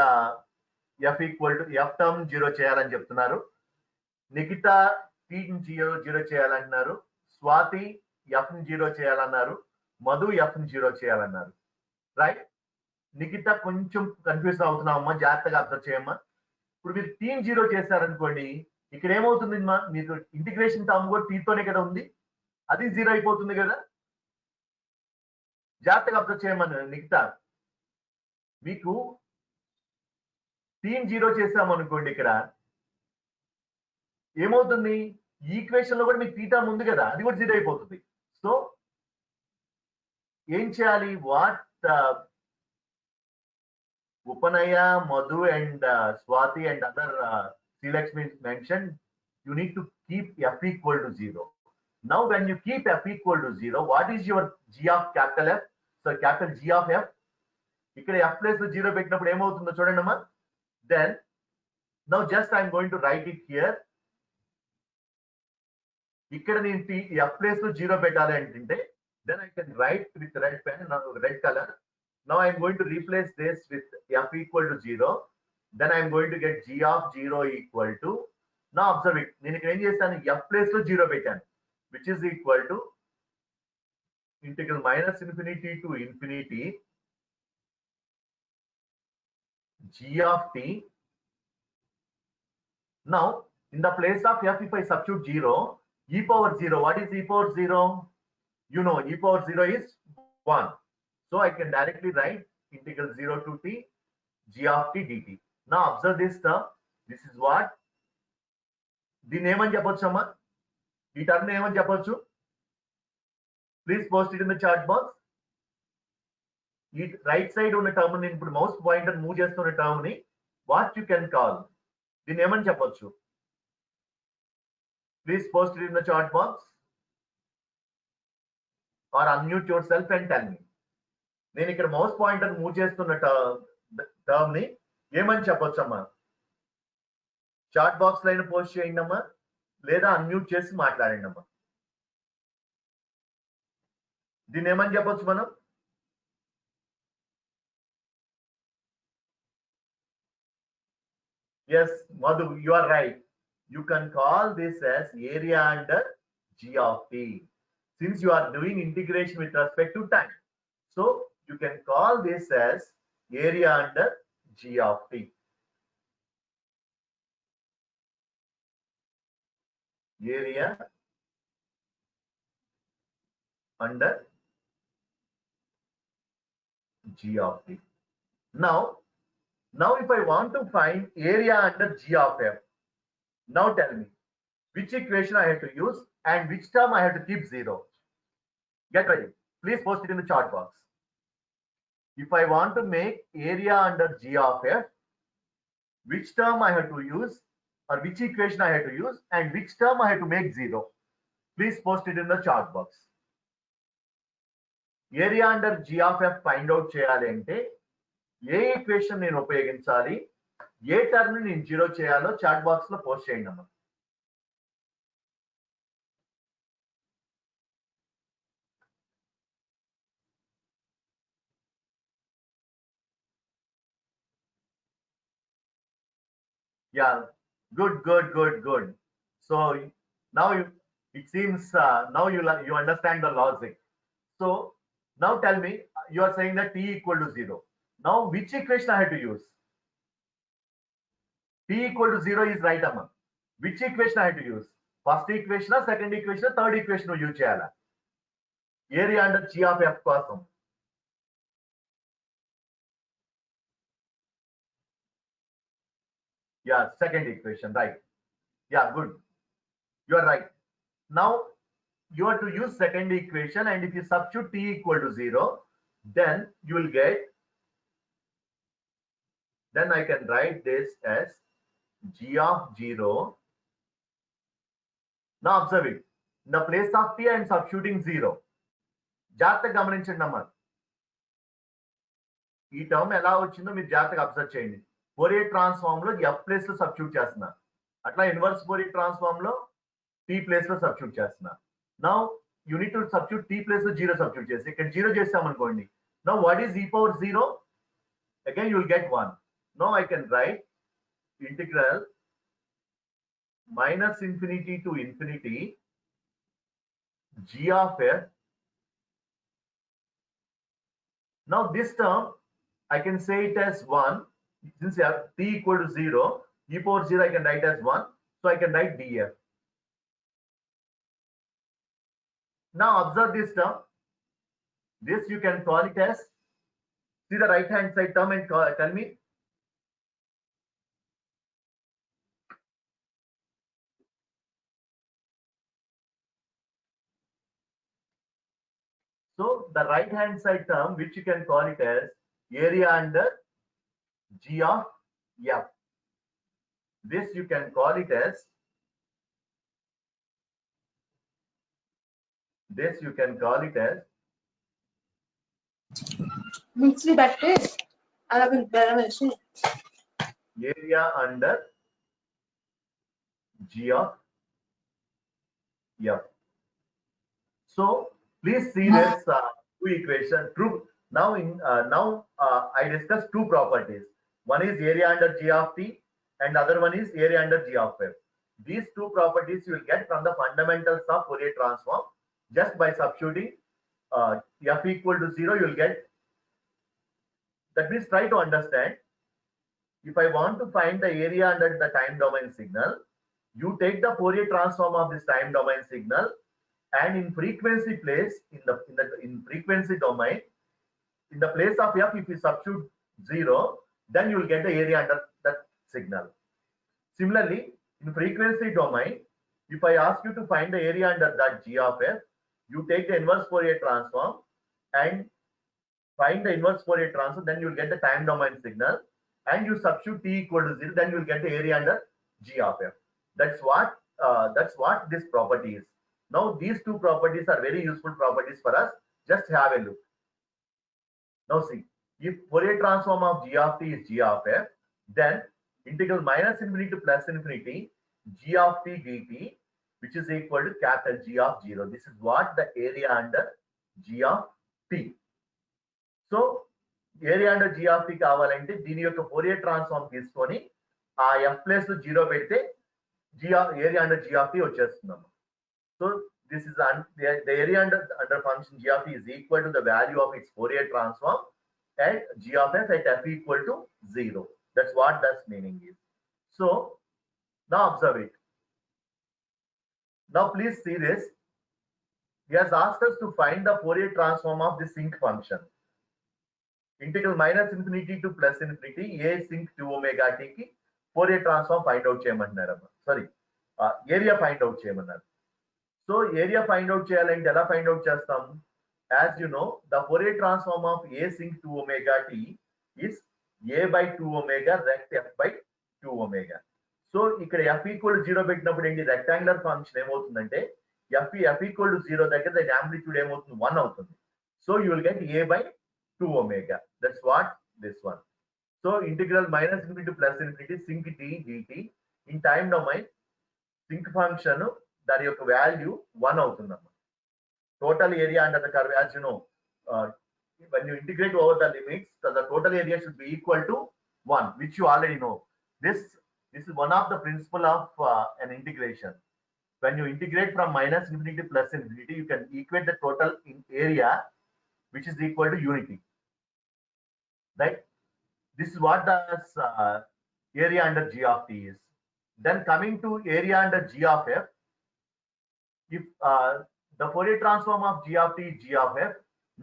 f equal to f term zero చేయాలని చెప్తున్నారు. నిఖిత t ని జీరో చేయాలంటున్నారు. స్వాతి f ని జీరో చేయాలన్నారు. మధు f ని జీరో చేయాలన్నారు. రైట్. నిఖిత కొంచెం కన్ఫ్యూజ్ అవుతున్నామమ్మా, జాగ్రత్తగా అబ్జర్వ్ చేయమ్మా. ఇప్పుడు మీరు t ని జీరో చేశారనుకోండి, ఇక్కడ ఏమవుతుంది అమ్మా? మీకు ఇంటిగ్రేషన్ టర్మ్ కూడా t తోనే కదా ఉంది, అది జీరో అయిపోతుంది కదా. జాగ్రత్తగా అబ్జర్వ్ చేయమని నిఖిత. మీకు t ని జీరో చేసామనుకోండి, ఇక్కడ ఏమవుతుంది? ఈక్వేషన్ లో కూడా మీకు తీటా ఉంది కదా, అది కూడా జీరో అయిపోతుంది. సో ఏం చేయాలి? What Upanaya, Madhu and Swati and other Srilakshmi mentioned, you need to keep f equal to 0. Now when you keep f equal to 0, what is your G of capital F? So capital G of F, ఇక్కడ f place లో 0 పెట్టినప్పుడు ఏమవుతుందో చూడండి అమ్మా. Then now just I am going to write it here. ఇక్కడ నేను f place లో 0 పెట్టాలి అంటే then I can write with red pen, red color. Now I'm going to replace this with f equal to 0. Then I'm going to get g of 0 equal to, now observe it, నేను ఇక్కడ ఏం చేస్తాను, f place లో 0 పెట్టాను, which is equal to integral minus infinity to infinity g of t. Now in the place of f, if I substitute 0, e power 0, what is e power 0? You know, e power 0 is 1. So I can directly write integral 0 to t g of t dt. Now observe this term. This is what దీన్ని ఏమని చెప్పొచ్చు అమ్మా, ఈ term ఏమని చెప్పొచ్చు? Please post it in the chat box. ఈ right side ఉన్న term ని, ఇప్పుడు మౌస్ పాయింటర్ మూవ్ చేస్తున్న టర్మ్ ని వాట్ యు కెన్ కాల్, దీన్ని ఏమని చెప్పొచ్చు? Please post it in the chat box or unmute yourself and tell me. నేను ఇక్కడ మౌస్ పాయింటర్ మూవ్ చేస్తున్న టర్మ్ ని ఏమని చెప్పొచ్చు అమ్మా? చాట్ బాక్స్ లైన్ పోస్ట్ చేయండి అమ్మా, లేదా అన్మ్యూట్ చేసి మాట్లాడండి అమ్మా. దీన్ని ఏమని చెప్పొచ్చు మనం? Yes, Madhu, you are right. You can call this as area under g of t. Since you are doing integration with respect to time, so you can call this as area under g of t. Area under g of t. Now if I want to find area under g of f, now tell me which equation I have to use and which term I have to keep 0. Get ready. Please post it in the chat box. If I want to make area under g of f, which term I have to use, or which equation I have to use, and which term I have to make 0. Please post it in the chat box. Area under g of f find out చేయాలి అంటే ఏ equation నేను ఉపయోగించాలి, ఏ term ని నేను 0 చేయాలో chat box లో post చేయండి అమ్మా. Yeah, good. So now it seems now you understand the logic. So now tell me, you are saying that t equal to 0. Now which equation I have to use? T equal to 0 is right amma. Which equation I have to use? First equation or second equation or third equation use cheyala? Area under g of f kosam. Yeah, second equation, right. Yeah, good. You are right. Now you have to use second equation, and if you substitute t equal to 0, then you will get, then I can write this as g of 0. Now observe it. In the place of t, I am substituting 0. జాగ్రత్తగా గమనించండి అమ్మా. ఈ term ఎలా వచ్చిందో మీరు జాగ్రత్తగా observe చేయండి. Fourier transform లో f ప్లేస్ లో సబ్స్టిట్యూట్ చేస్తున్నా, అట్లా ఇన్వర్స్ ఫోరియర్ ట్రాన్స్ఫార్మ్ లో t ప్లేస్ లో సబ్స్టిట్యూట్ చేస్తున్నా. Now you need to substitute t place లో 0 substitute చేసి ఇక్కడ 0 చేసామనుకోండి. Now what is e power 0? Again you will get 1. Now I can write integral minus infinity to infinity g of f. Now this term I can say it as 1. Since you have t equal to 0, e power 0 I can write as 1. So I can write df. Now observe this term. This you can call it as, see the right hand side term and tell me. So the right hand side term, which you can call it as area under g of f. This you can call it as, this you can call it as area under g of f. So please see this two equation, Now I discussed two properties. One is area under G of t and other one is area under G of f. These two properties you will get from the fundamentals of Fourier transform just by substituting f equal to 0. You will get, that means try to understand, if I want to find the area under the time domain signal, you take the Fourier transform of this time domain signal, and in frequency place, in frequency domain, in the place of f, if you substitute 0, then you will get the area under that signal. Similarly, in frequency domain, if I ask you to find the area under that G of f, you take the inverse Fourier transform and find the inverse Fourier transform, then you will get the time domain signal, and you substitute t equal to 0, then you will get the area under G of f. That's what this property is. Now these two properties are very useful properties for us. Just have a look. Now see, if Fourier transform of G of t is G of f, then integral minus infinity to plus infinity G of t dt, which is equal to capital G of 0. This is what the area under G of t. So area under G of t కావాలంటే దీని యొక్క Fourier transform తీసుకొని ఆ f place 0 పెడితే area under G of t వచ్చేస్తుందమ్మ. So this is the area under function G of t is equal to the value of its Fourier transform at G of f at f equal to 0. That's what that meaning is. So now observe it. Now please see this. He has asked us to find the Fourier transform of the sinc function. Integral minus infinity to plus infinity a sinc 2 omega t ki Fourier transform find out చేయమంటున్నారు. Sorry, area find out చేయమన్నారు. So area find out చేయాలంటే ఎలా find out చేస్తాం? As you know, the Fourier transform of a sinc 2 omega t is a by 2 omega rect f by 2 omega. So ఇక్కడ f equal to 0 పెట్టినప్పుడు ఏంటి, rectangular function ఏమవుతుందంటే f equal to 0 దగ్గర దాని amplitude ఏమవుతుంది, 1 అవుతుంది. So you will get a by 2 omega. That's what this one. So integral minus infinity to plus infinity sinc t dt in time domain sinc function దాని యొక్క value 1 అవుతుందమ్మా. Total area under the curve, as you know, when you integrate over the limits, the total area should be equal to 1, which you already know. This is one of the principle of an integration. When you integrate from minus infinity to plus infinity, you can equate the total in area, which is equal to unity. Right? This is what the area under G of t is. Then coming to area under G of f, if the Fourier transform of G of t is G of f,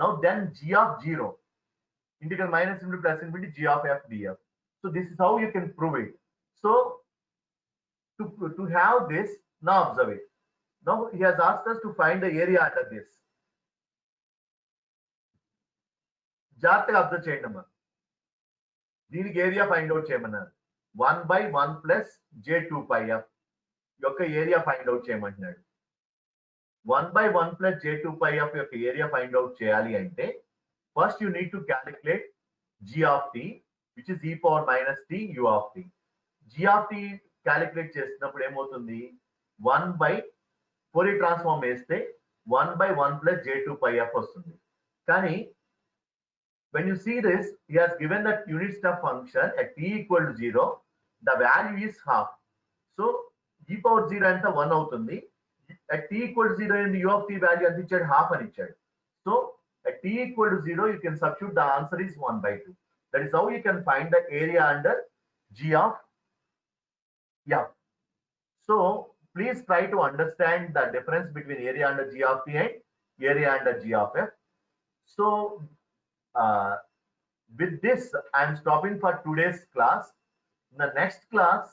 now then G of 0, integral minus infinity plus infinity G of f df. So this is how you can prove it. So to have this, now observe it. Now he has asked us to find the area under this. జాగ్రత్తగా observe చేయండి అమ్మా. దీనికి area find out చేయమన్నారు. 1/1 plus j2 pi f యొక్క area find out చేయమంటున్నాడు. 1/1 plus j2 pi f యొక్క area find out చేయాలి అంటే first you need to calculate g of t, which is e power minus t u of t. g of t calculate చేసినప్పుడు ఏమవుతుంది, 1 by Fourier transform వేస్తే 1/1 plus j2 pi f వస్తుంది. కానీ when you see this, he has given that unit step function at t equal to 0, the value is half. So e power 0 anta 1 అవుతుంది. At t equal to 0 in the u of t value ఎంత ఇచ్చాడు, half అని ఇచ్చాడు. So at t equal to 0, you can substitute, the answer is 1/2. That is how you can find the area under G of f. So please try to understand the difference between area under G of t and area under G of f. So with this, I am stopping for today's class. In the next class,